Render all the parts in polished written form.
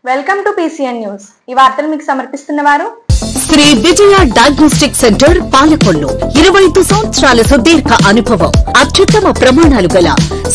Welcome to PCN news. ఈ వార్తలు మీకు సమర్పిస్తున్నవారు శ్రీ విజయ డయాగ్నోస్టిక్ సెంటర్ పాలకొల్లు. 25 సంవత్సరాల సుదీర్ఘ అనుభవం, అత్యుత్తమ ప్రమాణాలు గల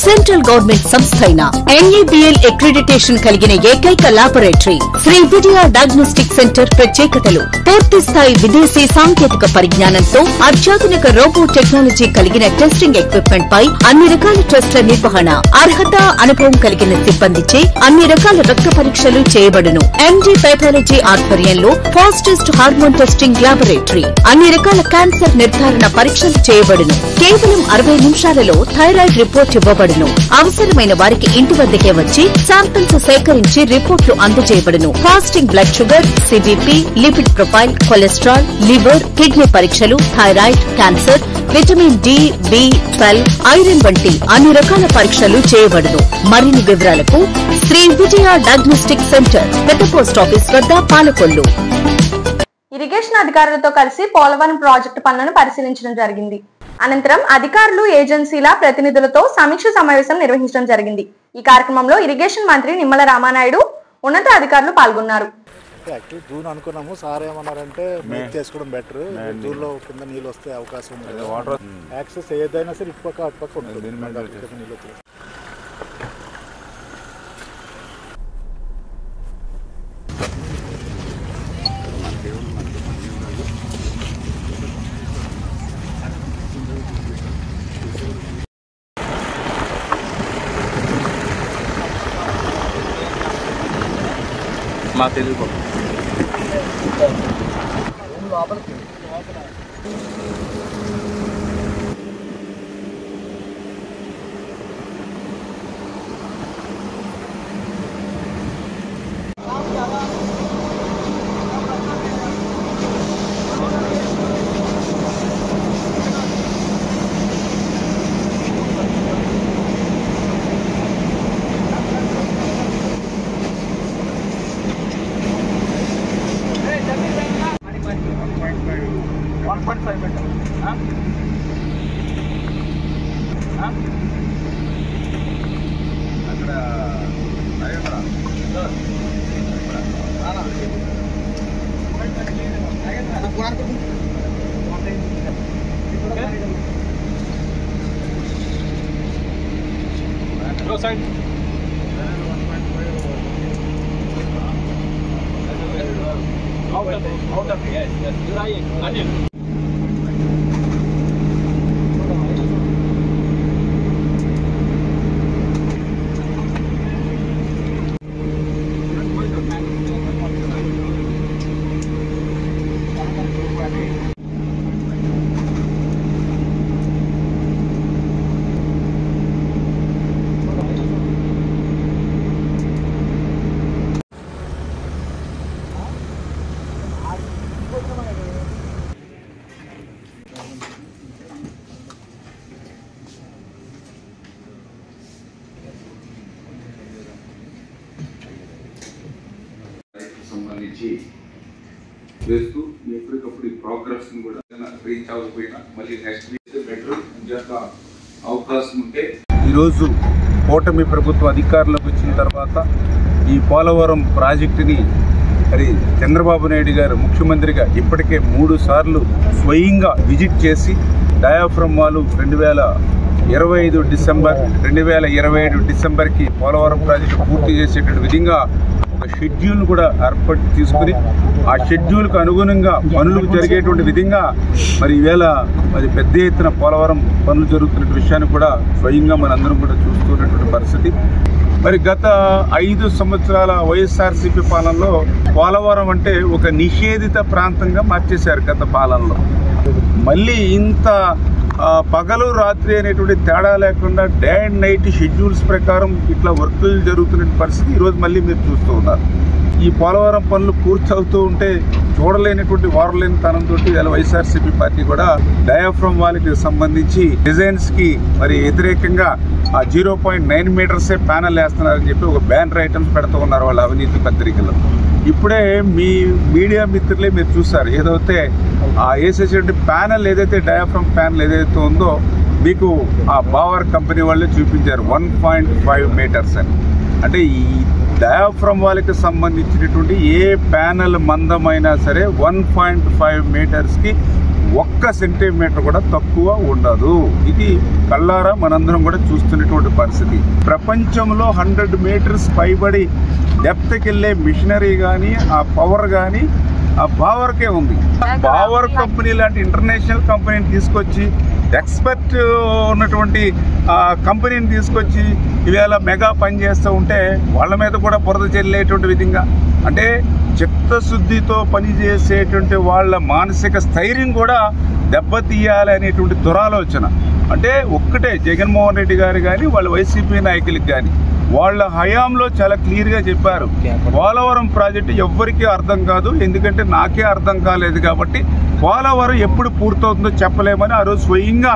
సెంట్రల్ గవర్నమెంట్ సంస్థ అయిన NABL అక్రిడిటేషన్ కలిగిన ఏకైక laboratory Shri Vijaya diagnostic centre. ప్రత్యేకతలు: పూర్తి స్థాయి విదేశీ సాంకేతిక పరిజ్ఞానంతో అత్యాధునిక రోబో టెక్నాలజీ కలిగిన టెస్టింగ్ ఎక్విప్మెంట్ పై అన్ని రకాల టెస్టుల నిర్వహణ, అర్హత, అనుభవం కలిగిన సిబ్బందిచే అన్ని రకాల రక్త పరీక్షలు చేయబడును. MD పైథాలజీ ఆధ్వర్యంలో ఫాస్టెస్ట్ హార్మోన్ టెస్టింగ్ లాబొరేటరీ, అన్ని రకాల క్యాన్సర్ నిర్ధారణ పరీక్షలు చేయబడును. కేవలం 60 నిమిషాలలో థైరాయిడ్ రిపోర్ట్ ఇవ్వబడును. అవసరమైన వారికి ఇంటి వద్దకే వచ్చి శాంపిల్స్ సేకరించి రిపోర్ట్లు అందజేయబడును. Fasting blood sugar, CBP, lipid profile, cholesterol, liver, kidney పరీక్షలు, thyroid, cancer, vitamin D, B12, iron వంటి అన్ని రకాల పరీక్షలు చేయబడును. మరిన్ని వివరాలకు శ్రీ విజయ డయాగ్నోస్టిక్ సెంటర్, పెద్ద పోస్ట్ ఆఫీస్ వద్ద, పాలకొల్లు. ఇరిగేషన్ అధికారులతో కలిసి పోలవరం ప్రాజెక్టు పనులను పరిశీలించడం జరిగింది. అనంతరం అధికారులు, ఏజెన్సీల ప్రతినిధులతో సమీక్ష సమావేశం నిర్వహించడం జరిగింది. ఈ కార్యక్రమంలో ఇరిగేషన్ మంత్రి నిమ్మల రామానాయుడు, ఉన్నత అధికారులు పాల్గొన్నారు. యాక్చువల్లీ జూన్ అనుకున్నాము, సార్ ఏమన్నారంటే మేక్ చేసుకోవడం బెటర్, జూన్లో కింద నీళ్ళు వస్తే అవకాశం ఉంది. వాటర్ యాక్సెస్ ఏదైనా సరే ఇటుపక్క అటుపక్క ఉంటుంది. నీళ్ళు వచ్చి మా Telugu side. Out of yes, Anil. సంబంధించి చేస్తూ ఎప్పటికప్పుడు ఈ ప్రోగ్రెస్ కూడా రీచ్ అవ్వకపోయినా మళ్ళీ నెక్స్ట్ వీక్ బెటర్ ఇంకొక అవకాశం ఉంటే. ఈరోజు కూటమి ప్రభుత్వ అధికారులకు వచ్చిన తర్వాత ఈ పోలవరం ప్రాజెక్టుని మరి చంద్రబాబు నాయుడు గారు ముఖ్యమంత్రిగా ఇప్పటికే 3 సార్లు స్వయంగా విజిట్ చేసి డయాఫ్రమ్ వాల్ 2025 డిసెంబర్కి పోలవరం ప్రాజెక్టు పూర్తి చేసేటువంటి విధంగా ఒక షెడ్యూల్ కూడా ఏర్పాటు తీసుకుని ఆ షెడ్యూల్కు అనుగుణంగా పనులు జరిగేటువంటి విధంగా మరి ఈవేళ మరి పెద్ద ఎత్తున పోలవరం పనులు జరుగుతున్న విషయాన్ని కూడా స్వయంగా మనందరం కూడా చూస్తున్నటువంటి పరిస్థితి. మరి గత 5 సంవత్సరాల వైఎస్ఆర్సీపీ పాలనలో పోలవరం అంటే ఒక నిషేధిత ప్రాంతంగా మార్చేశారు గత పాలనలో. మళ్ళీ ఇంత పగలు రాత్రి అనేటువంటి తేడా లేకుండా డే అండ్ నైట్ షెడ్యూల్స్ ప్రకారం ఇట్లా వర్కులు జరుగుతున్న పరిస్థితి ఈరోజు మళ్ళీ మీరు చూస్తూ ఉన్నారు. ఈ పోలవరం పనులు పూర్తవుతూ ఉంటే చూడలేనటువంటి వారలేని తనంతో ఇలా వైఎస్ఆర్సీపీ పార్టీ కూడా డయాఫ్రమ్ వాల్కి సంబంధించి డిజైన్స్కి మరి వ్యతిరేకంగా ఆ 0.9 మీటర్సే ప్యానల్ వేస్తున్నారని చెప్పి ఒక బ్యానర్ ఐటమ్స్ పెడుతూ ఉన్నారు వాళ్ళ అవినీతి పత్రికల్లో. ఇప్పుడే మీ మీడియా మిత్రులే మీరు చూసారు, ఏదైతే ఆ వేసేటువంటి ప్యానల్ ఏదైతే డయాఫ్రమ్ ప్యానల్ ఏదైతే ఉందో మీకు ఆ బావర్ కంపెనీ వాళ్ళే చూపించారు 1.5 మీటర్స్ అని. అంటే డయాఫ్రమ్ వాళ్ళకి సంబంధించినటువంటి ఏ ప్యానెల్ మందమైనా సరే 1.5 మీటర్స్కి 1 సెంటీమీటర్ కూడా తక్కువ ఉండదు. ఇది కళ్ళారా మనందరం కూడా చూస్తున్నటువంటి పరిస్థితి. ప్రపంచంలో 100 మీటర్స్ పైబడి డెప్త్కి వెళ్ళే మిషనరీ కానీ ఆ పవర్ కానీ ఆ బావర్కే ఉంది. బావర్ కంపెనీ లాంటి ఇంటర్నేషనల్ కంపెనీని తీసుకొచ్చి, ఎక్స్పర్ట్ ఉన్నటువంటి కంపెనీని తీసుకొచ్చి ఇవాళ మెగా పని చేస్తూ ఉంటే వాళ్ళ మీద కూడా బురద చెల్లేటువంటి విధంగా, అంటే చిత్తశుద్ధితో పనిచేసేటువంటి వాళ్ళ మానసిక స్థైర్యం కూడా దెబ్బతీయాలి అనేటువంటి దురాలోచన. అంటే ఒక్కటే జగన్మోహన్ రెడ్డి గారు కానీ వాళ్ళ వైసీపీ నాయకులకు కానీ వాళ్ళ హయాంలో చాలా క్లియర్గా చెప్పారు, పోలవరం ప్రాజెక్టు ఎవ్వరికీ అర్థం కాదు, ఎందుకంటే నాకే అర్థం కాలేదు కాబట్టి పోలవరం ఎప్పుడు పూర్తవుతుందో చెప్పలేమని ఆ రోజు స్వయంగా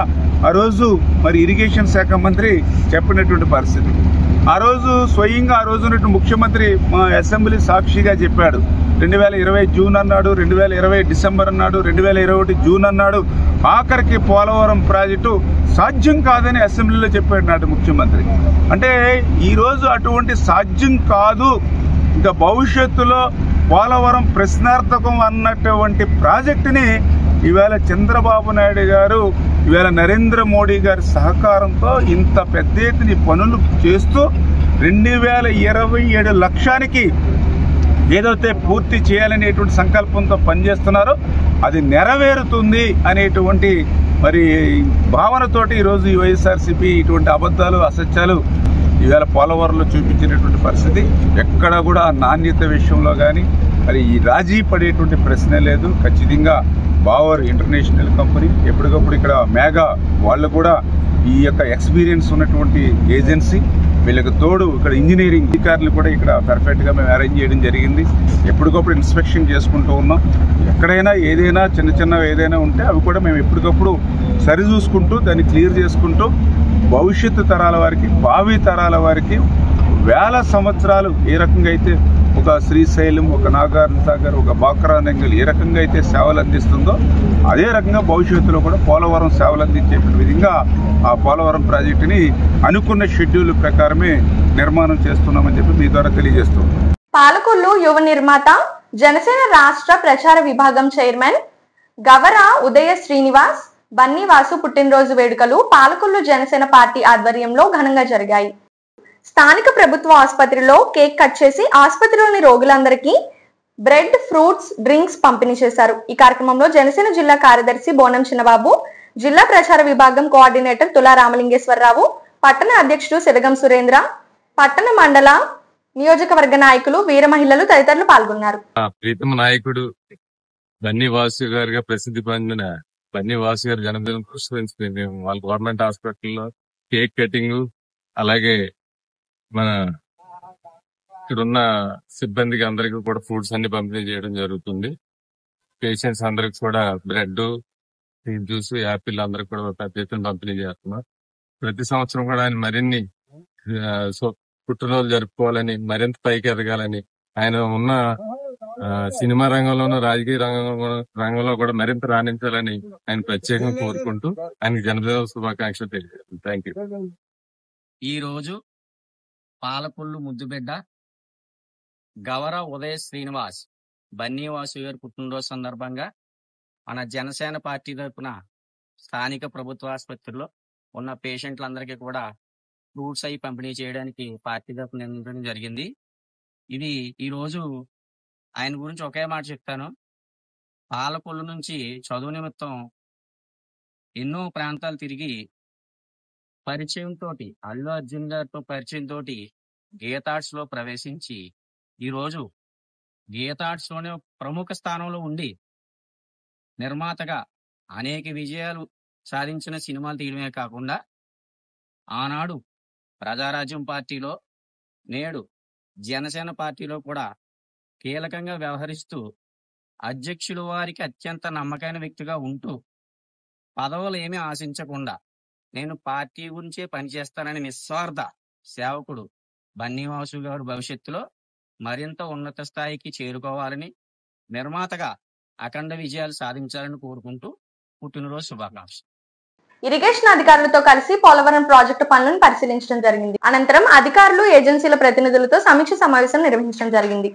మరి ఇరిగేషన్ శాఖ మంత్రి చెప్పినటువంటి పరిస్థితి. ఆ రోజు స్వయంగా ఆ రోజు ఉన్నటువంటి ముఖ్యమంత్రి మా అసెంబ్లీ సాక్షిగా చెప్పాడు. 2020 జూన్ అన్నాడు, 2020 డిసెంబర్ అన్నాడు, 2021 జూన్ అన్నాడు. ఆఖరికి పోలవరం ప్రాజెక్టు సాధ్యం కాదని అసెంబ్లీలో చెప్పాడు నాటి ముఖ్యమంత్రి. అంటే ఈరోజు అటువంటి సాధ్యం కాదు, ఇంకా భవిష్యత్తులో పోలవరం ప్రశ్నార్థకం అన్నటువంటి ప్రాజెక్టుని ఈవేళ చంద్రబాబు నాయుడు గారు, ఈవేళ నరేంద్ర మోడీ గారి సహకారంతో ఇంత పెద్ద ఎత్తున పనులు చేస్తూ 2027 లక్ష్యానికి ఏదైతే పూర్తి చేయాలనేటువంటి సంకల్పంతో పనిచేస్తున్నారో అది నెరవేరుతుంది అనేటువంటి మరి భావనతోటి ఈరోజు ఈ వైఎస్ఆర్సీపీ ఇటువంటి అబద్ధాలు అసత్యాలు ఈవేళ పోలవరంలో చూపించినటువంటి పరిస్థితి. ఎక్కడ కూడా నాణ్యత విషయంలో కానీ మరి ఈ రాజీ పడేటువంటి ప్రశ్నే లేదు. ఖచ్చితంగా బావర్ ఇంటర్నేషనల్ కంపెనీ ఎప్పటికప్పుడు ఇక్కడ మెగా వాళ్ళు కూడా ఈ యొక్క ఎక్స్పీరియన్స్ ఉన్నటువంటి ఏజెన్సీ, వీళ్ళకి తోడు ఇక్కడ ఇంజనీరింగ్ అధికారులు కూడా ఇక్కడ పర్ఫెక్ట్గా మేము అరేంజ్ చేయడం జరిగింది. ఎప్పటికప్పుడు ఇన్స్పెక్షన్ చేసుకుంటూ ఉన్నాం. ఎక్కడైనా ఏదైనా చిన్న ఏదైనా ఉంటే అవి కూడా మేము ఎప్పటికప్పుడు సరిచూసుకుంటూ దాన్ని క్లియర్ చేసుకుంటూ భవిష్యత్తు తరాల వారికి, భావి తరాల వారికి వేల సంవత్సరాలు ఏ రకంగా అయితే ఒక శ్రీశైలం, ఒక నాగార్జున సాగర్, ఒక బాక్రా నంగల్ ఏ రకంగా అయితే సేవలు అందిస్తుందో అదే రకంగా భవిష్యత్తులో కూడా పోలవరం సేవలు అందించే విధంగా ఆ పోలవరం ప్రాజెక్టుని అనుకున్న షెడ్యూల్ ప్రకారమే నిర్మాణం చేస్తున్నామని చెప్పి మీ ద్వారా తెలియజేస్తున్నాం. పాలకొల్లు యువ నిర్మాత జనసేన రాష్ట్ర ప్రచార విభాగం చైర్మన్ గవర ఉదయ శ్రీనివాస్ బన్నీవాసు పుట్టినరోజు వేడుకలు పాలకొల్లు జనసేన పార్టీ ఆధ్వర్యంలో ఘనంగా జరిగాయి. స్థానిక ప్రభుత్వ ఆసుపత్రిలో కేక్ కట్ చేసి ఆసుపత్రిలోని రోగులందరికీ బ్రెడ్, ఫ్రూట్స్, డ్రింక్స్ పంపిణీ చేశారు. ఈ కార్యక్రమంలో జనసేన జిల్లా కార్యదర్శి బోనం చిన్నబాబు, జిల్లా ప్రచార విభాగం కోఆర్డినేటర్ తులా రామలింగేశ్వరరావు, పట్టణ అధ్యక్షుడు శివగం సురేంద్ర, పట్టణ మండల నియోజకవర్గ నాయకులు, వీర మహిళలు తదితరులు పాల్గొన్నారు. ప్రీతమ నాయకుడు బన్నీవాసు గారిగా ప్రసిద్ధి పొందిన బన్నీవాసు గారి జన్మదినం పురస్కరించుకుని వాళ్ళ గవర్నమెంట్ హాస్పిటల్లో కేక్ కటింగ్, అలాగే మన ఇక్కడున్న సిబ్బందికి అందరికీ కూడా ఫ్రూట్స్ అన్ని పంపిణీ చేయడం జరుగుతుంది. పేషెంట్స్ అందరికి కూడా బ్రెడ్, జ్యూస్, యాపిల్ అందరికి కూడా పెద్ద ఎత్తున పంపిణీ చేస్తున్నారు. ప్రతి సంవత్సరం కూడా ఆయన మరిన్ని పుట్టినరోజు జరుపుకోవాలని, మరింత పైకి ఎదగాలని, ఆయన ఉన్న సినిమా రంగంలోనూ రాజకీయ రంగంలో కూడా మరింత రాణించాలని ఆయన ప్రత్యేకంగా కోరుకుంటూ ఆయనకి జన్మదిన శుభాకాంక్షలు తెలియజేస్తాను. Thank you. ఈ రోజు పాలకొల్లు ముద్దుబిడ్డ గవర ఉదయ శ్రీనివాస్ బన్నీవాసు గారి పుట్టినరోజు సందర్భంగా మన జనసేన పార్టీ తరఫున స్థానిక ప్రభుత్వ ఆసుపత్రిలో ఉన్న పేషెంట్లందరికీ కూడా ఫ్రూట్స్ అవి పంపిణీ చేయడానికి పార్టీ తరఫున నిర్ణయించడం జరిగింది. ఇది ఈరోజు ఆయన గురించి ఒకే మాట చెప్తాను. పాలకొల్లు నుంచి చదువు నిమిత్తం ఎన్నో ప్రాంతాలు తిరిగి పరిచయంతో, అల్లు అర్జున్ గారితో పరిచయంతో గీతార్ట్స్ లో ప్రవేశించి ఈరోజు గీతార్ట్స్ లోనే ప్రముఖ స్థానంలో ఉండి నిర్మాతగా అనేక విజయాలు సాధించిన సినిమాలు తీయడమే కాకుండా ఆనాడు ప్రజారాజ్యం పార్టీలో, నేడు జనసేన పార్టీలో కూడా కీలకంగా వ్యవహరిస్తూ అధ్యక్షుల వారికి అత్యంత నమ్మకమైన వ్యక్తిగా ఉంటూ పదవులు ఏమీ ఆశించకుండా నేను పార్టీ గురించే పనిచేస్తానని నిస్వార్థ సేవకుడు బన్నీవాసు గారు భవిష్యత్తులో మరింత ఉన్నత స్థాయికి చేరుకోవాలని, నిర్మాతగా అఖండ విజయాలు సాధించాలని కోరుకుంటూ పుట్టినరోజు శుభాకాంక్షలు. ఇరిగేషన్ అధికారులతో కలిసి పోలవరం ప్రాజెక్టు పనులను పరిశీలించడం జరిగింది. అనంతరం అధికారులు ఏజెన్సీల ప్రతినిధులతో సమీక్ష సమావేశం నిర్వహించడం జరిగింది.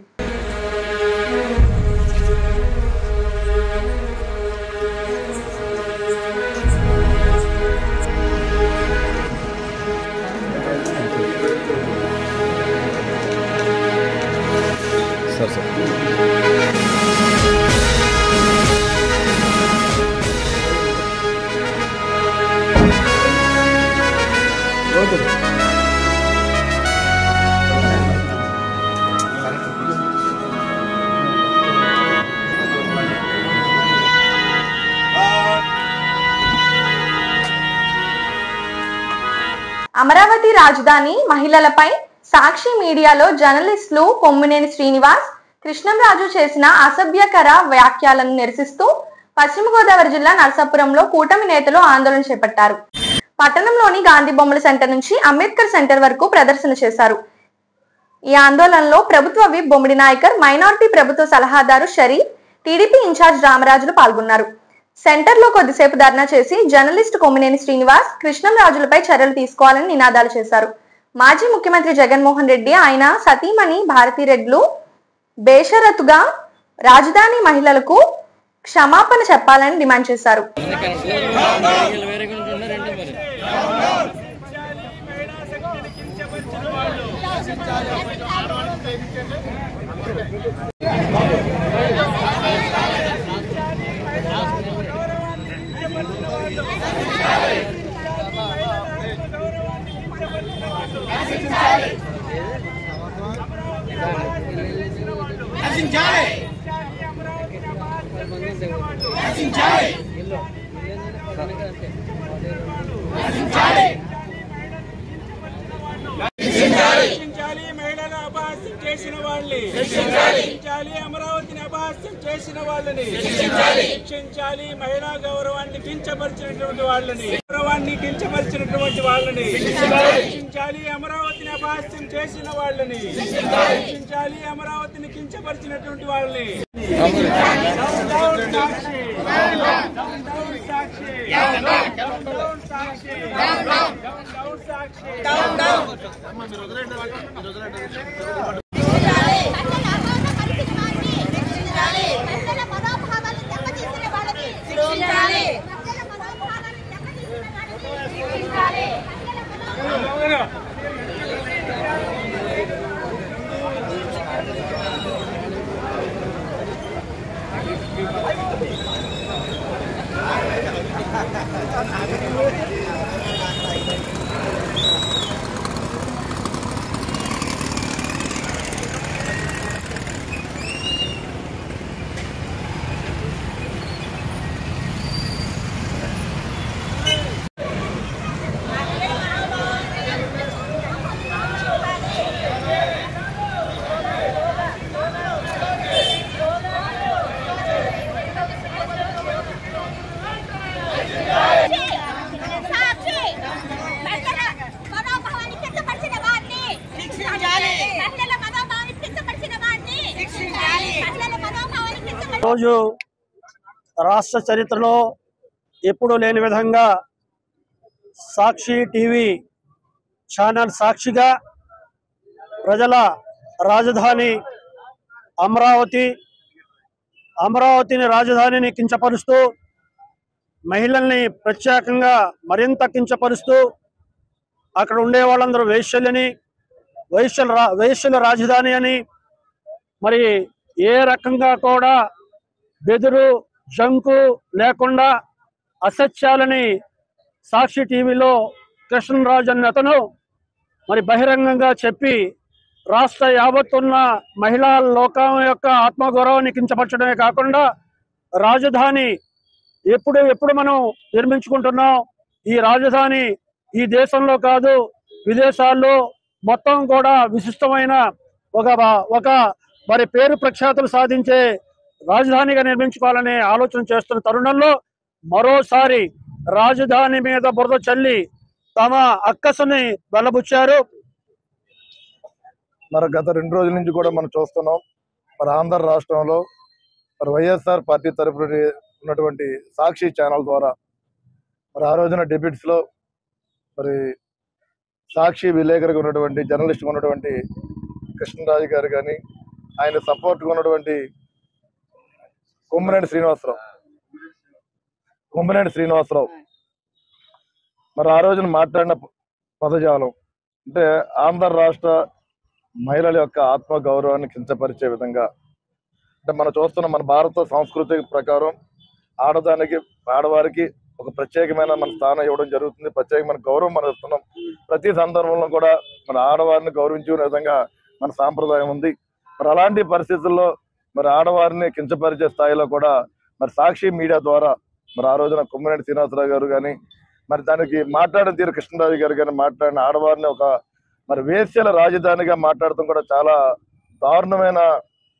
అమరావతి రాజధాని మహిళలపై సాక్షి మీడియాలో జర్నలిస్టులు కొమ్మినేని శ్రీనివాస్, కృష్ణంరాజు చేసిన అసభ్యకర వ్యాఖ్యలను నిరసిస్తూ పశ్చిమ గోదావరి జిల్లా నరసాపురంలో కూటమి నేతలు ఆందోళన చేపట్టారు. పట్టణంలోని గాంధీ బొమ్మల సెంటర్ నుంచి అంబేద్కర్ సెంటర్ వరకు ప్రదర్శన చేశారు. ఈ ఆందోళనలో ప్రభుత్వ విప్ బొమ్మిడి నాయకర్, మైనారిటీ ప్రభుత్వ సలహాదారు షరీఫ్, టీడీపీ ఇన్ఛార్జ్ రామరాజులు పాల్గొన్నారు. సెంటర్ లో కొద్దిసేపు ధర్నా చేసి జర్నలిస్ట్ కొమ్మినేని శ్రీనివాస్, కృష్ణంరాజులపై చర్యలు తీసుకోవాలని నినాదాలు చేశారు. మాజీ ముఖ్యమంత్రి జగన్మోహన్ రెడ్డి, ఆయన సతీమణి భారతీరెడ్లు బేషరతుగా రాజధాని మహిళలకు క్షమాపణ చెప్పాలని డిమాండ్ చేశారు. మహిళల అపహాస్యం చేసిన వాళ్ళని శిక్షించాలి. అమరావతిని అపహాస్యం చేసిన వాళ్ళని శిక్షించాలి. మహిళా గౌరవాన్ని కించపరిచినటువంటి వాళ్ళని శిక్షించాలి. అమరావతిని అపహాస్యం చేసిన వాళ్ళని శిక్షించాలి. అమరావతిని కించపరిచినటువంటి వాళ్ళని రోజు రాష్ట్ర చరిత్రలో ఎప్పుడూ లేని విధంగా సాక్షి టీవీ ఛానల్ సాక్షిగా ప్రజల రాజధాని అమరావతిని రాజధానిని కించపరుస్తూ మహిళల్ని ప్రత్యేకంగా మరింత కించపరుస్తూ అక్కడ ఉండే వాళ్ళందరూ వేశ్యల రాజధాని అని మరి ఏ రకంగా కూడా బెదురు జంకు లేకుండా అసత్యాలని సాక్షి టీవీలో కృష్ణరాజు అనే అతను మరి బహిరంగంగా చెప్పి రాష్ట్ర యావత్తున్న మహిళా లోకం యొక్క ఆత్మగౌరవాన్ని కించపరచడమే కాకుండా రాజధాని ఎప్పుడు మనం నిర్మించుకుంటున్నాం, ఈ రాజధాని ఈ దేశంలో కాదు విదేశాల్లో మొత్తం కూడా విశిష్టమైన ఒక మరి పేరు ప్రఖ్యాతులు సాధించే రాజధానిగా నిర్మించుకోవాలనే ఆలోచన చేస్తున్న తరుణంలో మరోసారి రాజధాని మీద బురద చల్లి తమ అక్కసుని వెల్లబుచ్చారు. మరి గత 2 రోజుల నుంచి కూడా మనం చూస్తున్నాం. మరి ఆంధ్ర రాష్ట్రంలో మరి వైఎస్ఆర్ పార్టీ తరపున ఉన్నటువంటి సాక్షి ఛానల్ ద్వారా మరి ఆ రోజున డెబ్యూట్స్లో మరి సాక్షి విలేకరుగా ఉన్నటువంటి జర్నలిస్ట్గా ఉన్నటువంటి కృష్ణరాజు గారు కానీ, ఆయన సపోర్ట్గా ఉన్నటువంటి కొమ్మినేని శ్రీనివాసరావు మరి ఆ రోజున మాట్లాడిన పదజాలం అంటే ఆంధ్ర రాష్ట్ర మహిళల యొక్క ఆత్మ గౌరవాన్ని కించపరిచే విధంగా, అంటే మనం చూస్తున్న మన భారత సంస్కృతి ప్రకారం ఆడవారికి ఒక ప్రత్యేకమైన మన స్థానం ఇవ్వడం జరుగుతుంది, ప్రత్యేకమైన గౌరవం మనం ఇస్తున్నాం. ప్రతి సందర్భంలో కూడా మన ఆడవారిని గౌరవించే విధంగా మన సాంప్రదాయం ఉంది. మరి అలాంటి పరిస్థితుల్లో మరి ఆడవారిని కించపరిచే స్థాయిలో కూడా మరి సాక్షి మీడియా ద్వారా మరి ఆ రోజున కొమ్మినేని శ్రీనివాసరావు గారు కానీ, మరి దానికి మాట్లాడిన తీరు కృష్ణరాజు గారు కానీ మాట్లాడిన ఆడవారిని ఒక మరి వేశ్యల రాజధానిగా మాట్లాడటం కూడా చాలా దారుణమైన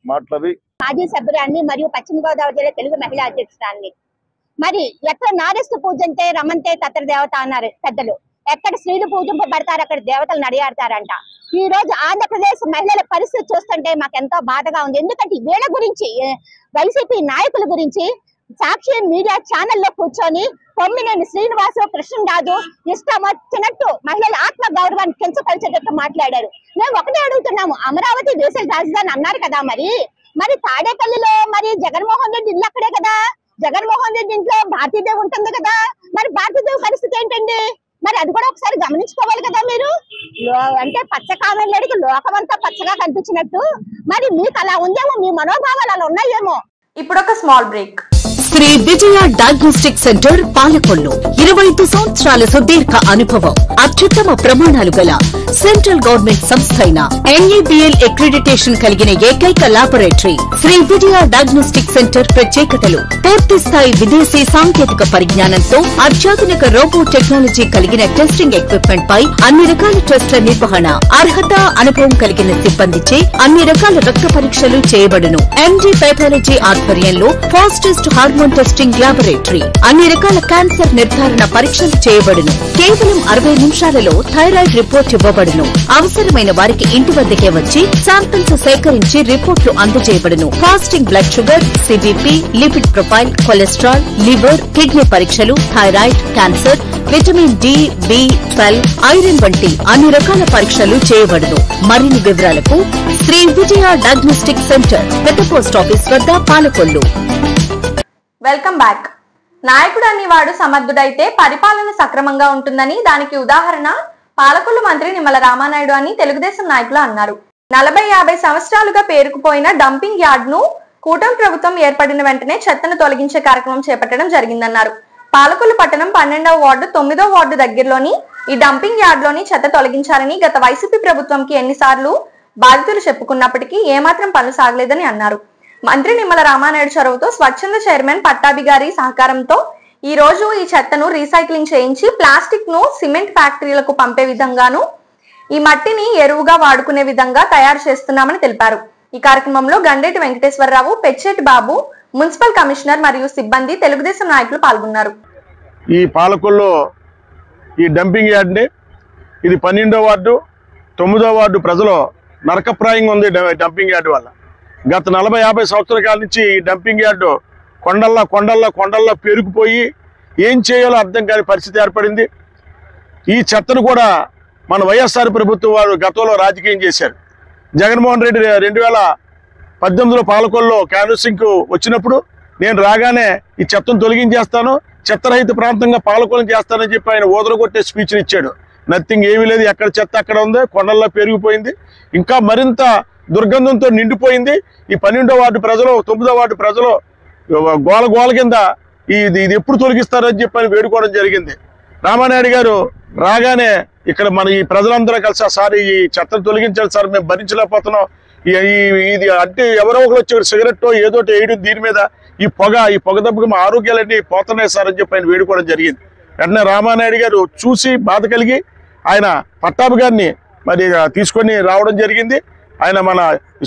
మాటలవి. మాజీ సభ్యురాన్ని మరియు పశ్చిమ గోదావరి జిల్లా తెలుగు మహిళా అధ్యక్షురాన్ని. మరి ఎక్కడ నారిస్తూ పూజంతే రమంతే తత్ర దేవత అన్నారు పెద్దలు. ఎక్కడ స్త్రీలు పూజింపబడతారు అక్కడ దేవతలు నడియాడతారంట. ఈ రోజు ఆంధ్రప్రదేశ్ మహిళల పరిస్థితి చూస్తుంటే మాకు ఎంతో బాధగా ఉంది. ఎందుకంటే వీళ్ళ గురించి వైసీపీ నాయకుల గురించి సాక్షి మీడియా ఛానల్లో కూర్చొని కొమ్మినేని శ్రీనివాసు కృష్ణరాజు ఇష్టం వచ్చినట్టు మహిళల ఆత్మ గౌరవాన్ని కించపరిచేటట్టు మాట్లాడారు. మేము ఒకటే అడుగుతున్నాము, అమరావతి దేశ రాజధాని అన్నారు కదా, మరి తాడేపల్లిలో మరి జగన్మోహన్ రెడ్డి ఇల్లు అక్కడే కదా, జగన్మోహన్ రెడ్డి ఇంట్లో భారతీదేవి ఉంటుంది కదా, మరి భారతీదేవి పరిస్థితి ఏంటండి? మరి అది కూడా ఒకసారి గమనించుకోవాలి కదా మీరు. అంటే పచ్చ కామెర్లడికి లోకమంతా పచ్చగా కనిపించినట్టు మరి మీకు అలా ఉందేమో, మీ మనోభావాలు అలా ఉన్నాయేమో. ఇప్పుడు ఒక small break. Shri Vijaya diagnostic centre Palakollu 25 సంవత్సరాల సుదీర్ఘ అనుభవం, అత్యుత్తమ ప్రమాణాలు గల సెంట్రల్ గవర్నమెంట్ సంస్థ అయిన NABL అక్రిడిటేషన్ కలిగిన ఏకైక laboratory Shri Vijaya diagnostic centre. ప్రత్యేకతలు: పూర్తి స్థాయి విదేశీ సాంకేతిక పరిజ్ఞానంతో అత్యాధునిక రోబో టెక్నాలజీ కలిగిన టెస్టింగ్ ఎక్విప్మెంట్ పై అన్ని రకాల టెస్టుల నిర్వహణ, అర్హత అనుభవం కలిగిన సిబ్బందిచే అన్ని రకాల రక్త పరీక్షలు చేయబడును. MD పైథాలజీ ఆధ్వర్యంలో ఫాస్టెస్ట్ హార్మోన్ టెస్టింగ్ లాబొరేటరీ, అన్ని రకాల క్యాన్సర్ నిర్ధారణ పరీక్షలు చేయబడును. కేవలం 60 నిమిషాలలో థైరాయిడ్ రిపోర్ట్ ఇవ్వబడును. అవసరమైన వారికి ఇంటి వద్దకే వచ్చి శాంపిల్స్ సేకరించి రిపోర్ట్లు అందజేయబడును. Fasting blood sugar, CBP, lipid profile, cholesterol, liver, kidney పరీక్షలు, thyroid, cancer, vitamin D, B12, iron వంటి అన్ని రకాల పరీక్షలు చేయబడును. మరిన్ని వివరాలకు శ్రీ విజయ డయాగ్నోస్టిక్ సెంటర్, పెద్ద పోస్ట్ ఆఫీస్ వద్ద, పాలకొల్లు. Welcome back. నాయకుడు అనేవాడు సమర్థుడైతే పరిపాలన సక్రమంగా ఉంటుందని దానికి ఉదాహరణ పాలకొల్లు మంత్రి నిమ్మల రామానాయుడు అని తెలుగుదేశం నాయకులు అన్నారు. 40-50 సంవత్సరాలుగా పేరుకుపోయిన డంపింగ్ యార్డ్ ను కూటమి ప్రభుత్వం ఏర్పడిన వెంటనే చెత్తను తొలగించే కార్యక్రమం చేపట్టడం జరిగిందన్నారు. పాలకొల్లు పట్టణం 12వ వార్డు 9వ వార్డు దగ్గరలోని ఈ డంపింగ్ యార్డ్ లోని చెత్త తొలగించాలని గత వైసీపీ ప్రభుత్వంకి ఎన్నిసార్లు బాధితులు చెప్పుకున్నప్పటికీ ఏమాత్రం పనులు సాగలేదని అన్నారు. మంత్రి నిమ్మల రామానాయుడు చొరవతో స్వచ్ఛంద చైర్మన్ పట్టాభి గారి సహకారంతో ఈ రోజు ఈ చెత్తను రీసైక్లింగ్ చేయించి ప్లాస్టిక్ ను సిమెంట్ ఫ్యాక్టరీలకు పంపే విధంగాను ఈ మట్టిని ఎరువుగా వాడుకునే విధంగా తయారు చేస్తున్నామని తెలిపారు. ఈ కార్యక్రమంలో గండేటి వెంకటేశ్వరరావు, పెచ్చెట్టి బాబు, మున్సిపల్ కమిషనర్ మరియు సిబ్బంది, తెలుగుదేశం నాయకులు పాల్గొన్నారు. ఈ పాలకొల్లు ఈ డంపింగ్ యార్డ్ని, ఇది 12వ వార్డు 9వ వార్డు ప్రజలు నరకప్రాయంగా ఉంది డంపింగ్ యార్డ్ వల్ల. గత 40-50 సంవత్సరాల కాలం నుంచి ఈ డంపింగ్ యార్డు కొండల్లో పేరుకుపోయి ఏం చేయాలో అర్థం కాని పరిస్థితి ఏర్పడింది. ఈ చెత్తను కూడా మన వైఎస్ఆర్ ప్రభుత్వం వారు గతంలో రాజకీయం చేశారు. జగన్మోహన్ రెడ్డి 2018లో పాలకొల్లులో క్యాన్వసింగ్ వచ్చినప్పుడు నేను రాగానే ఈ చెత్తను తొలగించేస్తాను, చెత్తరహిత ప్రాంతంగా పాలకొల్లు చేస్తానని చెప్పి ఆయన ఓదరగొట్టే స్పీచ్ని ఇచ్చాడు. నథింగ్, ఏమీ లేదు. ఎక్కడ చెత్త అక్కడ ఉంది, కొండల్లో పెరిగిపోయింది, ఇంకా మరింత దుర్గంధంతో నిండిపోయింది. ఈ 12వ వార్డు ప్రజలు 9వ వార్డు ప్రజలు గోల కింద ఇది ఎప్పుడు తొలగిస్తారని చెప్పని వేడుకోవడం జరిగింది. రామానాయుడు గారు రాగానే ఇక్కడ మన ఈ ప్రజలందరూ కలిసి సార్ ఈ చెత్తను తొలగించాలి సార్, మేము భరించలేకపోతున్నాం, ఇది అంటే ఎవరో ఒకరు వచ్చి సిగరెట్ ఏదో వేయడం, దీని మీద ఈ పొగ దెబ్బకి మా ఆరోగ్యాలన్నీ పోతున్నాయి సార్ అని చెప్పి ఆయన వేడుకోవడం జరిగింది. వెంటనే రామానాయుడు గారు చూసి బాధ కలిగి ఆయన పట్టాభి గారిని మరి తీసుకొని రావడం జరిగింది. ఆయన మన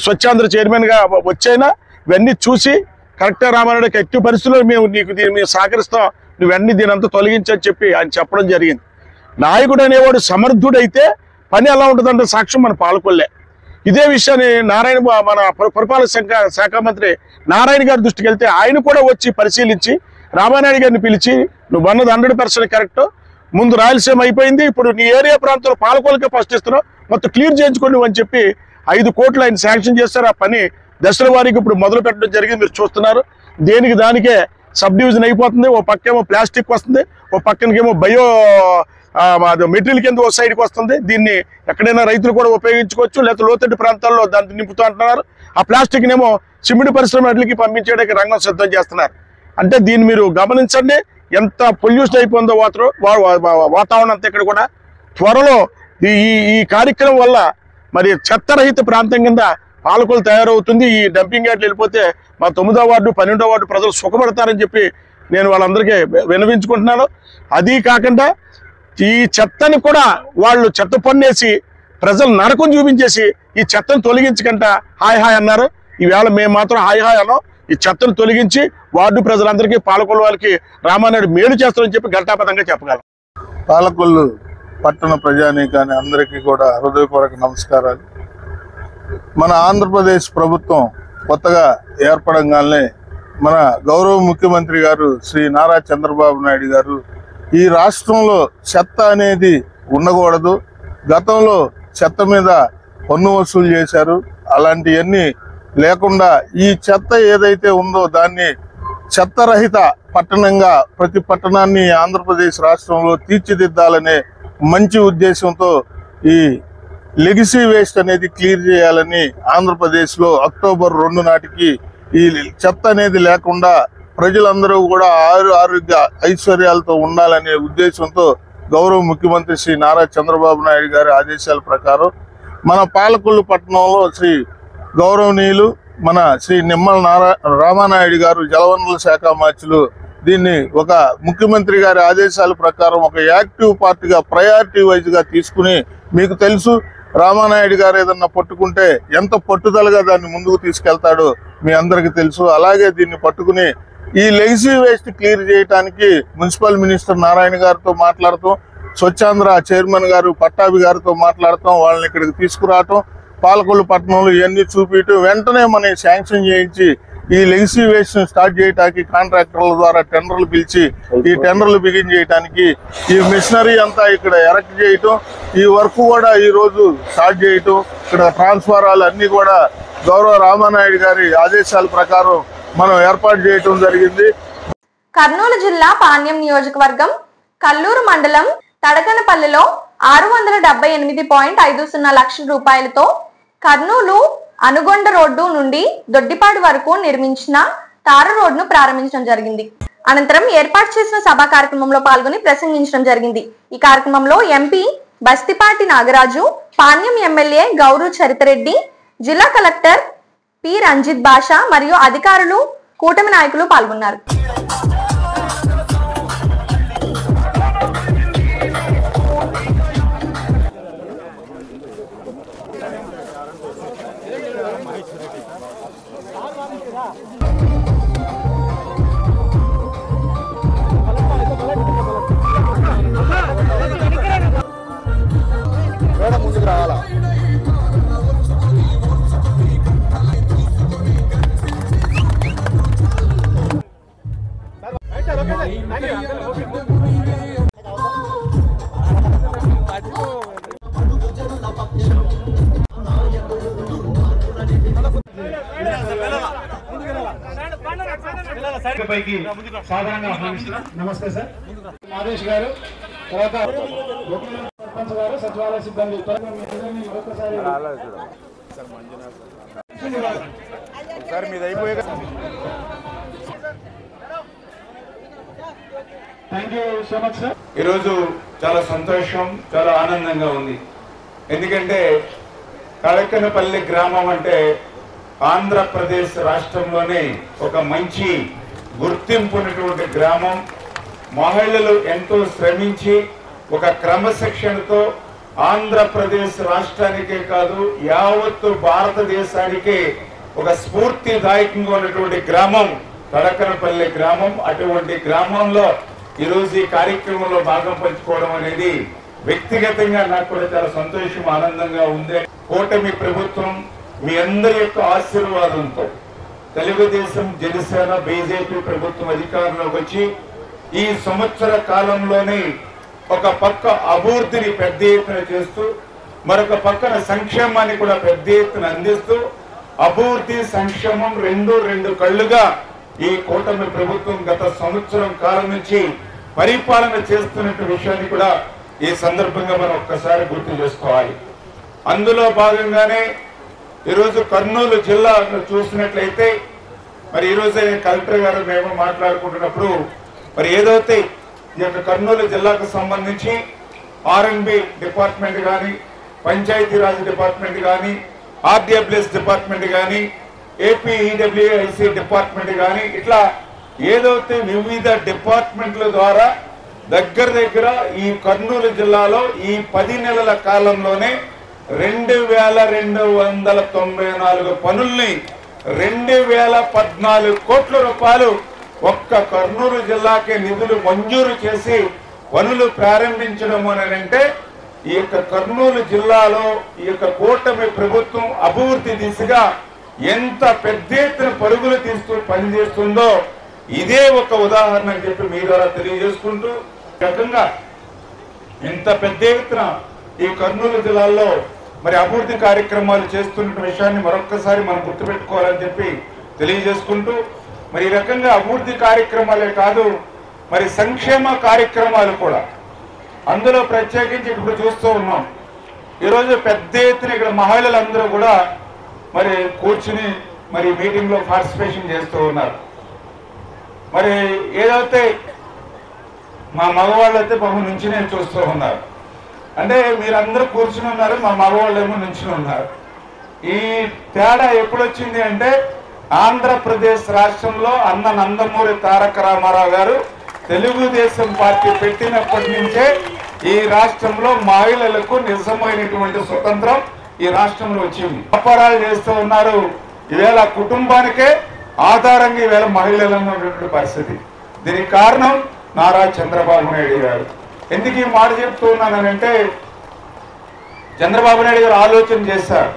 స్వచ్ఛాంధ్ర చైర్మన్గా వచ్చైనా ఇవన్నీ చూసి కరెక్ట్గా రామానాయుడు ఎట్టి పరిస్థితుల్లో మేము సహకరిస్తాం, నువ్వన్నీ దీనంతా తొలగించని చెప్పి ఆయన చెప్పడం జరిగింది. నాయకుడు అనేవాడు సమర్థుడైతే పని ఎలా ఉంటుందంటే సాక్ష్యం మన పాలకొల్లే. ఇదే విషయాన్ని మన పురపాలక శాఖ మంత్రి నారాయణ గారి దృష్టికి వెళ్తే ఆయన కూడా వచ్చి పరిశీలించి రామానాయుడు గారిని పిలిచి నువ్వు అన్నది 100% కరెక్ట్, ముందు రాయలసీమ అయిపోయింది, ఇప్పుడు నీ ఏరియా ప్రాంతంలో పాలకొలకే ఫస్ట్ ఇస్తున్నావు, మొత్తం క్లియర్ చేయించుకోండి అని చెప్పి 5 కోట్లు ఆయన శాంక్షన్ చేస్తారు. ఆ పని దశల వారికి ఇప్పుడు మొదలు పెట్టడం జరిగింది, మీరు చూస్తున్నారు. దేనికి దానికే సబ్ డివిజన్ అయిపోతుంది. ఓ పక్కేమో ప్లాస్టిక్ వస్తుంది, ఓ పక్కనకేమో బయో మెటీరియల్ కింద ఓ సైడ్కి వస్తుంది. దీన్ని ఎక్కడైనా రైతులు కూడా ఉపయోగించుకోవచ్చు, లేకపోతే లోతట్టు ప్రాంతాల్లో దాన్ని నింపుతూ అంటున్నారు. ఆ ప్లాస్టిక్నేమో సిమెంట్ పరిశ్రమ అట్లకి పంపించడానికి రంగం సిద్ధం చేస్తున్నారు. అంటే దీన్ని మీరు గమనించండి, ఎంత పొల్యూషన్ అయిపోయిందో వాతావరణం అంతా ఇక్కడ కూడా. త్వరలో ఈ కార్యక్రమం వల్ల మరి చెత్తరహిత ప్రాంతం కింద పాలకొల్లు తయారవుతుంది. ఈ డంపింగ్ యార్డ్లు వెళ్ళిపోతే మా 9వ వార్డు 12వ వార్డు ప్రజలు సుఖపడతారని చెప్పి నేను వాళ్ళందరికీ విన్నవించుకుంటున్నాను. అది కాకుండా ఈ చెత్తని కూడా వాళ్ళు చెత్త పన్నేసి ప్రజలు నరకం చూపించేసి ఈ చెత్తను తొలగించకుండా హాయ్ హాయ్ అన్నారు. ఈవేళ మేము మాత్రం హాయ్ హాయ్ అన్నాం. ఈ చెత్తను తొలగించి వార్డు ప్రజలందరికీ పాలకొల్లు వాళ్ళకి రామానాయుడు మేలు చేస్తారని చెప్పి ఘంటాపథంగా చెప్పగలం. పాలకొల్లు పట్టణ ప్రజానీకాన్ని అందరికీ కూడా హృదయపూర్వక నమస్కారాలు. మన ఆంధ్రప్రదేశ్ ప్రభుత్వం కొత్తగా ఏర్పడంగానే మన గౌరవ ముఖ్యమంత్రి గారు శ్రీ నారా చంద్రబాబు నాయుడు గారు ఈ రాష్ట్రంలో చెత్త అనేది ఉండకూడదు, గతంలో చెత్త మీద పన్ను వసూలు చేశారు, అలాంటివన్నీ లేకుండా ఈ చెత్త ఏదైతే ఉందో దాన్ని చెత్తరహిత పట్టణంగా ప్రతి పట్టణాన్ని ఆంధ్రప్రదేశ్ రాష్ట్రంలో తీర్చిదిద్దాలనే మంచి ఉద్దేశంతో ఈ లెగసీ వేస్ట్ అనేది క్లియర్ చేయాలని ఆంధ్రప్రదేశ్లో అక్టోబర్ 2 నాటికి ఈ చెత్త అనేది లేకుండా ప్రజలందరూ కూడా ఆరోగ్య ఐశ్వర్యాలతో ఉండాలనే ఉద్దేశంతో గౌరవ ముఖ్యమంత్రి శ్రీ నారా చంద్రబాబు నాయుడు గారి ఆదేశాల ప్రకారం మన పాలకొల్లు పట్టణంలో శ్రీ గౌరవనీయులు మన శ్రీ నిమ్మల రామానాయుడు గారు జలవనరుల శాఖ మంత్రులు దీన్ని ఒక ముఖ్యమంత్రి గారి ఆదేశాల ప్రకారం ఒక యాక్టివ్ పార్టీగా ప్రయారిటీ వైజ్గా తీసుకుని, మీకు తెలుసు రామానాయుడు గారు ఏదన్నా పట్టుకుంటే ఎంత పట్టుదలగా దాన్ని ముందుకు తీసుకెళ్తాడో మీ అందరికీ తెలుసు. అలాగే దీన్ని పట్టుకుని ఈ లెగసీ వేస్ట్ క్లియర్ చేయడానికి మున్సిపల్ మినిస్టర్ నారాయణ గారితో మాట్లాడటం, స్వచ్ఛాంధ్ర చైర్మన్ గారు పట్టాభి గారితో మాట్లాడటం, వాళ్ళని ఇక్కడికి తీసుకురావటం, పాలకొల్లు పట్టణంలో ఇవన్నీ చూపించడం, వెంటనే మనం శాంక్షన్ చేయించి ఈ లెగసీ వేస్ట్ స్టార్ట్ చేయడానికి కాంట్రాక్టర్ల ద్వారా టెండర్లు పిలిచి ఈ టెండర్లు బిగిన్ చేయడానికి ఈ మిషనరీ అంతా ఇక్కడ ఎరెక్ట్ చేయటం, ఈ వర్క్ కూడా ఈ రోజు స్టార్ట్ చేయటం, ఇక్కడ ట్రాన్స్ఫారాలు అన్ని కూడా గౌరవ రామానాయుడు గారి ఆదేశాల ప్రకారం మనం ఏర్పాటు చేయటం జరిగింది. కర్నూలు జిల్లా పాణ్యం నియోజకవర్గం కల్లూరు మండలం తడకనపల్లిలో 678.50 లక్షల రూపాయలతో కర్నూలు అనుగొండ రోడ్డు నుండి దొడ్డిపాడు వరకు నిర్మించిన తార రోడ్డును ప్రారంభించడం జరిగింది. అనంతరం ఏర్పాటు చేసిన సభా కార్యక్రమంలో పాల్గొని ప్రసంగించడం జరిగింది. ఈ కార్యక్రమంలో ఎంపీ బస్తిపాటి నాగరాజు, పాణ్యం ఎమ్మెల్యే గౌరు చరితరెడ్డి, జిల్లా కలెక్టర్ పి రంజిత్ బాషా మరియు అధికారులు, కూటమి నాయకులు పాల్గొన్నారు. ముందుకు రావాలా? నమస్తే సార్. మాదేశ్ గారు, తర్వాత సర్పంచ్ గారు, సచివాలయ సిబ్బంది సార్ మీద అయిపోయే. Thank you so much sir. ఈరోజు చాలా సంతోషం, చాలా ఆనందంగా ఉంది. ఎందుకంటే తడకనపల్లి గ్రామం అంటే ఆంధ్రప్రదేశ్ రాష్ట్రంలోనే ఒక మంచి గుర్తింపు ఉన్నటువంటి గ్రామం. మహిళలు ఎంతో శ్రమించి ఒక క్రమశిక్షణతో ఆంధ్రప్రదేశ్ రాష్ట్రానికే కాదు యావత్తు భారతదేశానికే ఒక స్ఫూర్తిదాయకంగా ఉన్నటువంటి గ్రామం తడకనపల్లి గ్రామం. అటువంటి గ్రామంలో ఈరోజు ఈ కార్యక్రమంలో భాగం పంచుకోవడం అనేది వ్యక్తిగతంగా నాకు కూడా చాలా సంతోషం, ఆనందంగా ఉంది. కూటమి ప్రభుత్వం మీ అందరి యొక్క ఆశీర్వాదంతో తెలుగుదేశం, జనసేన, బీజేపీ ప్రభుత్వం అధికారంలోకి వచ్చి ఈ సంవత్సర కాలంలోనే ఒక పక్క అభివృద్ధిని పెద్ద ఎత్తున చేస్తూ మరొక పక్కన సంక్షేమాన్ని కూడా పెద్ద ఎత్తున అందిస్తూ అభివృద్ధి సంక్షేమం రెండు కళ్ళుగా ఈ కూటమి ప్రభుత్వం గత సంవత్సరం కాలం నుంచి పరిపాలన చేస్తున్న విషయాన్ని కూడా ఈ సందర్భంగా మనం ఒక్కసారి గుర్తు చేసుకోవాలి. అందులో భాగంగానే ఈరోజు కర్నూలు జిల్లా చూసినట్లయితే మరి ఈరోజు కలెక్టర్ గారు మేము మాట్లాడుకుంటున్నప్పుడు మరి ఏదైతే ఈ యొక్క కర్నూలు జిల్లాకు సంబంధించి ఆర్ఎండ్బి డిపార్ట్మెంట్ కానీ, పంచాయతీరాజ్ డిపార్ట్మెంట్ కానీ, ఆర్డబ్ల్యూఎస్ డిపార్ట్మెంట్ కానీ, ఏపీఈడబ్ల్యూఐసి డిపార్ట్మెంట్ కానీ ఇట్లా ఏదైతే వివిధ డిపార్ట్మెంట్ల ద్వారా దగ్గర ఈ కర్నూలు జిల్లాలో ఈ 10 నెలల కాలంలోనే 2294 పనుల్ని 2014 కోట్ల రూపాయలు ఒక్క కర్నూలు జిల్లాకే నిధులు మంజూరు చేసి పనులు ప్రారంభించడం అంటే ఈ యొక్క కర్నూలు జిల్లాలో ఈ యొక్క కూటమి ప్రభుత్వం అభివృద్ధి దిశగా ఎంత పెద్ద ఎత్తున పరుగులు తీస్తూ పనిచేస్తుందో ఇదే ఒక ఉదాహరణ అని చెప్పి మీ ద్వారా తెలియజేసుకుంటూ రకంగా ఇంత పెద్ద ఎత్తున ఈ కర్నూలు జిల్లాలో మరి అభివృద్ధి కార్యక్రమాలు చేస్తున్న విషయాన్ని మరొక్కసారి మనం గుర్తుపెట్టుకోవాలని చెప్పి తెలియజేసుకుంటూ మరి ఈ రకంగా అభివృద్ధి కార్యక్రమాలే కాదు మరి సంక్షేమ కార్యక్రమాలు కూడా అందులో ప్రత్యేకించి ఇప్పుడు చూస్తూ ఉన్నాం. ఈరోజు పెద్ద ఎత్తున ఇక్కడ మహిళలందరూ కూడా మరి కూర్చుని మరి మీటింగ్లో పార్టిసిపేషన్ చేస్తూ ఉన్నారు. మరి ఏదైతే మా మగవాళ్ళు అయితే పాపం నుంచినే చూస్తూ ఉన్నారు. అంటే మీరందరూ కూర్చుని ఉన్నారు, మా మగవాళ్ళు ఏమో నుంచుని ఉన్నారు. ఈ తేడా ఎప్పుడు వచ్చింది అంటే ఆంధ్రప్రదేశ్ రాష్ట్రంలో అన్న నందమూరి తారక రామారావు గారు తెలుగుదేశం పార్టీ పెట్టినప్పటి నుంచే ఈ రాష్ట్రంలో మహిళలకు నిజమైనటువంటి స్వతంత్రం ఈ రాష్ట్రంలో వచ్చింది. వ్యాపారాలు చేస్తూ ఉన్నారు. ఈవేళ కుటుంబానికే ఆధారంగా ఈవేళ మహిళలు ఉన్నటువంటి పరిస్థితి. దీనికి కారణం నారా చంద్రబాబు నాయుడు గారు. ఎందుకు ఈ మాట చెప్తూ ఉన్నానంటే చంద్రబాబు నాయుడు గారు ఆలోచన చేశారు.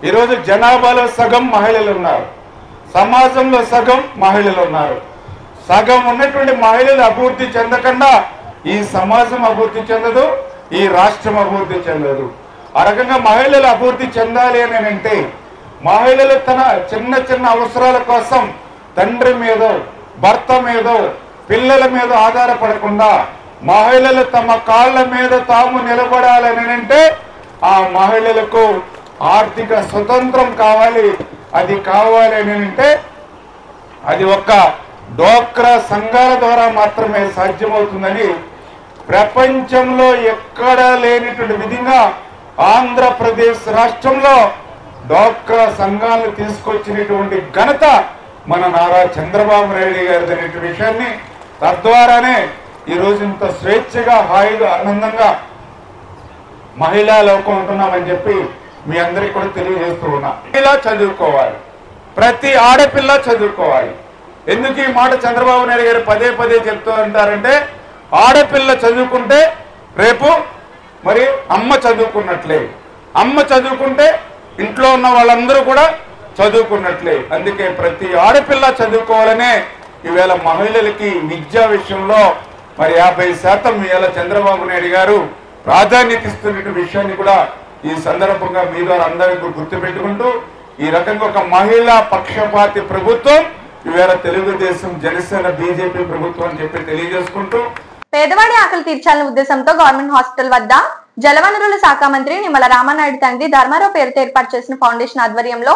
ఈరోజు జనాభాలో సగం మహిళలు ఉన్నారు, సమాజంలో సగం మహిళలు ఉన్నారు. సగం ఉన్నటువంటి మహిళలు అభివృద్ధి చెందకుండా ఈ సమాజం అభివృద్ధి చెందదు, ఈ రాష్ట్రం అభివృద్ధి చెందదు. ఆ రకంగా మహిళలు అభివృద్ధి చెందాలి అని అంటే మహిళలు తన చిన్న చిన్న అవసరాల కోసం తండ్రి మీదో భర్త మీదో పిల్లల మీద ఆధారపడకుండా మహిళలు తమ కాళ్ళ మీద తాము నిలబడాలని అంటే ఆ మహిళలకు ఆర్థిక స్వతంత్రం కావాలి. అది కావాలి అని అంటే అది ఒక్క డోక్రా సంఘాల ద్వారా మాత్రమే సాధ్యమవుతుందని ప్రపంచంలో ఎక్కడా లేనిటువంటి విధంగా ఆంధ్రప్రదేశ్ రాష్ట్రంలో డోక్రా సంఘాలను తీసుకొచ్చినటువంటి ఘనత మన నారా చంద్రబాబు నాయుడు గారి అనే విషయాన్ని తద్వారానే ఈరోజు ఇంత స్వేచ్ఛగా హాయిగా ఆనందంగా మహిళా లోకం ఉంటున్నామని చెప్పి మీ అందరికీ కూడా తెలియజేస్తూ ఉన్నా. ఇలా చదువుకోవాలి, ప్రతి ఆడపిల్ల చదువుకోవాలి. ఎందుకు ఈ మాట చంద్రబాబు నాయుడు గారు పదే పదే చెప్తూ ఉంటారంటే ఆడపిల్ల చదువుకుంటే రేపు మరి అమ్మ చదువుకున్నట్లే, అమ్మ చదువుకుంటే ఇంట్లో ఉన్న వాళ్ళందరూ కూడా చదువుకున్నట్లే. అందుకే ప్రతి ఆడపిల్ల చదువుకోవాలనే ఈవేళ మహిళలకి విద్యా విషయంలో మరి 50% ఈవేళ చంద్రబాబు నాయుడు గారు ప్రాధాన్యత ఇస్తున్న విషయాన్ని కూడా ఈ సందర్భంగా మీ ద్వారా అందరికీ గుర్తుపెట్టుకుంటూ ఈ రకంగా ఒక మహిళా పక్షపాతి ప్రభుత్వం ఈవేళ తెలుగుదేశం, జనసేన, బీజేపీ ప్రభుత్వం అని చెప్పి తెలియజేసుకుంటూ పేదవాడి ఆకలి తీర్చాలనే ఉద్దేశంతో గవర్నమెంట్ హాస్పిటల్ వద్ద జలవనరుల శాఖ మంత్రి నిమ్మల రామానాయుడు తండ్రి ధర్మారావు పేరుతో ఏర్పాటు చేసిన ఫౌండేషన్ ఆధ్వర్యంలో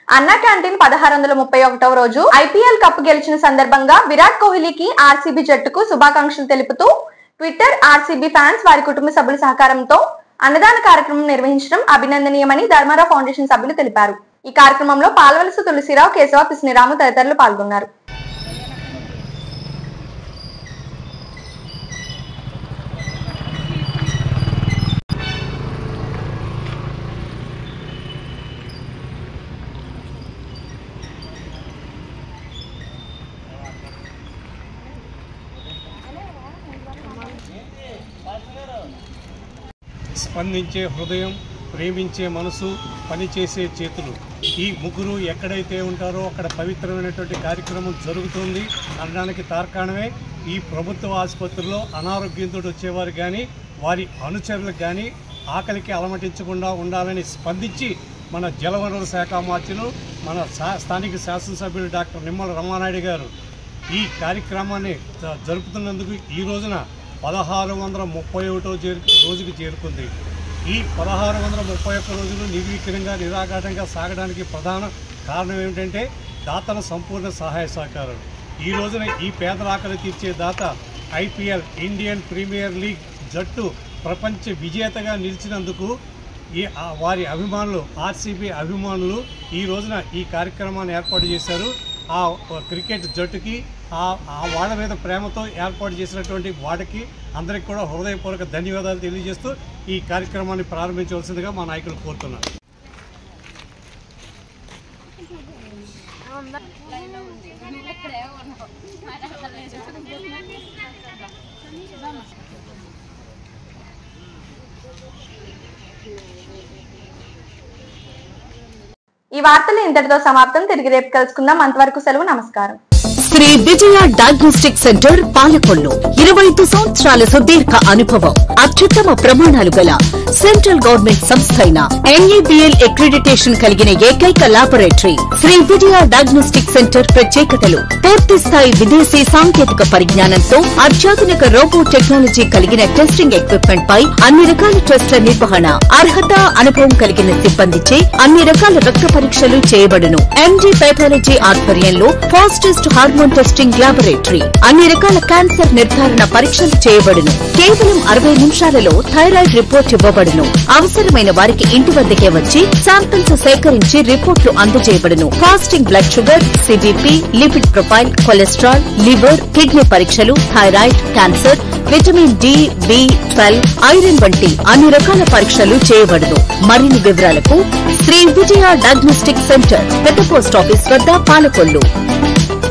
అన్నా క్యాంటీన్ 1631వ రోజు ఐపీఎల్ కప్ గెలిచిన సందర్భంగా విరాట్ కోహ్లీకి ఆర్సీబీ జట్టుకు శుభాకాంక్షలు తెలుపుతూ ట్విట్టర్ ఆర్సీబీ ఫ్యాన్స్ వారి కుటుంబ సభ్యుల సహకారంతో అన్నదాన కార్యక్రమం నిర్వహించడం అభినందనీయమని ధర్మారావు ఫౌండేషన్ సభ్యులు తెలిపారు. ఈ కార్యక్రమంలో పాల్వలస తులసిరావు, కేశవ పిస్నిరాము తదితరులు పాల్గొన్నారు. స్పందించే హృదయం, ప్రేమించే మనసు, పనిచేసే చేతులు, ఈ ముగ్గురు ఎక్కడైతే ఉంటారో అక్కడ పవిత్రమైనటువంటి కార్యక్రమం జరుగుతుంది అనడానికి తార్కాణమే ఈ ప్రభుత్వ ఆసుపత్రిలో అనారోగ్యంతో వచ్చేవారు కానీ వారి అనుచరులకు కానీ ఆకలికి అలమటించకుండా ఉండాలని స్పందించి మన జలవనరుల శాఖ మంత్రులు, మన స్థానిక శాసనసభ్యులు డాక్టర్ నిమ్మల రామానాయుడు గారు ఈ కార్యక్రమాన్ని జరుపుతున్నందుకు ఈ రోజున 1631 రోజుకి చేరుకుంది. ఈ 1631 రోజులు నిర్విఘ్నంగా నిరాఘాటంగా సాగడానికి ప్రధాన కారణం ఏమిటంటే దాతల సంపూర్ణ సహాయ సహకారాలు. ఈ రోజున ఈ పేదల ఆకలి తీర్చే దాత IPL ఇండియన్ ప్రీమియర్ లీగ్ జట్టు ప్రపంచ విజేతగా నిలిచినందుకు వారి అభిమానులు, RCB అభిమానులు ఈ రోజున ఈ కార్యక్రమాన్ని ఏర్పాటు చేశారు. ఆ క్రికెట్ జట్టుకి ఆ వాళ్ళ మీద ప్రేమతో ఏర్పాటు చేసినటువంటి వాడికి అందరికి కూడా హృదయపూర్వక ధన్యవాదాలు తెలియజేస్తూ ఈ కార్యక్రమాన్ని ప్రారంభించవలసిందిగా మా నాయకులు కోరుతున్నారు. ఈ వార్తలు ఇంతటితో సమాప్తం. తిరిగి రేపు కలుసుకుందాం. అంతవరకు సెలవు. నమస్కారం. శ్రీ విజయ డయాగ్నోస్టిక్ సెంటర్ పాలకొల్లు 25 సంవత్సరాల సుదీర్ఘ అనుభవం, అత్యుత్తమ ప్రమాణాలు గల సెంట్రల్ గవర్నమెంట్ సంస్థ అయిన NABL అక్రిడిటేషన్ కలిగిన ఏకైక laboratory Shri Vijaya diagnostic centre ప్రత్యేకతలు: పూర్తి స్థాయి విదేశీ సాంకేతిక పరిజ్ఞానంతో అత్యాధునిక రోబో టెక్నాలజీ కలిగిన టెస్టింగ్ ఎక్విప్మెంట్ పై అన్ని రకాల టెస్టుల నిర్వహణ, అర్హత, అనుభవం కలిగిన సిబ్బందిచే అన్ని రకాల రక్త పరీక్షలు చేయబడును. MD పైథాలజీ ఆధ్వర్యంలో ఫాస్టెస్ట్ హార్మోన్ టెస్టింగ్ ల్యాబొరేటరీ, అన్ని రకాల క్యాన్సర్ నిర్ధారణ పరీక్షలు చేయబడును. కేవలం 60 నిమిషాలలో థైరాయిడ్ రిపోర్ట్ ఇవ్వబడును. అవసరమైన వారికి ఇంటి వద్దకే వచ్చి శాంపిల్స్ సేకరించి రిపోర్ట్లు అందజేయబడును. Fasting blood sugar, CBP, lipid profile, cholesterol, liver, kidney పరీక్షలు, thyroid, cancer, vitamin D, B12, iron వంటి అన్ని రకాల పరీక్షలు చేయబడును. మరిన్ని వివరాలకు శ్రీ విజయ డయాగ్నోస్టిక్ సెంటర్, పెద్ద పోస్ట్ ఆఫీస్ వద్ద, పాలకొల్లు.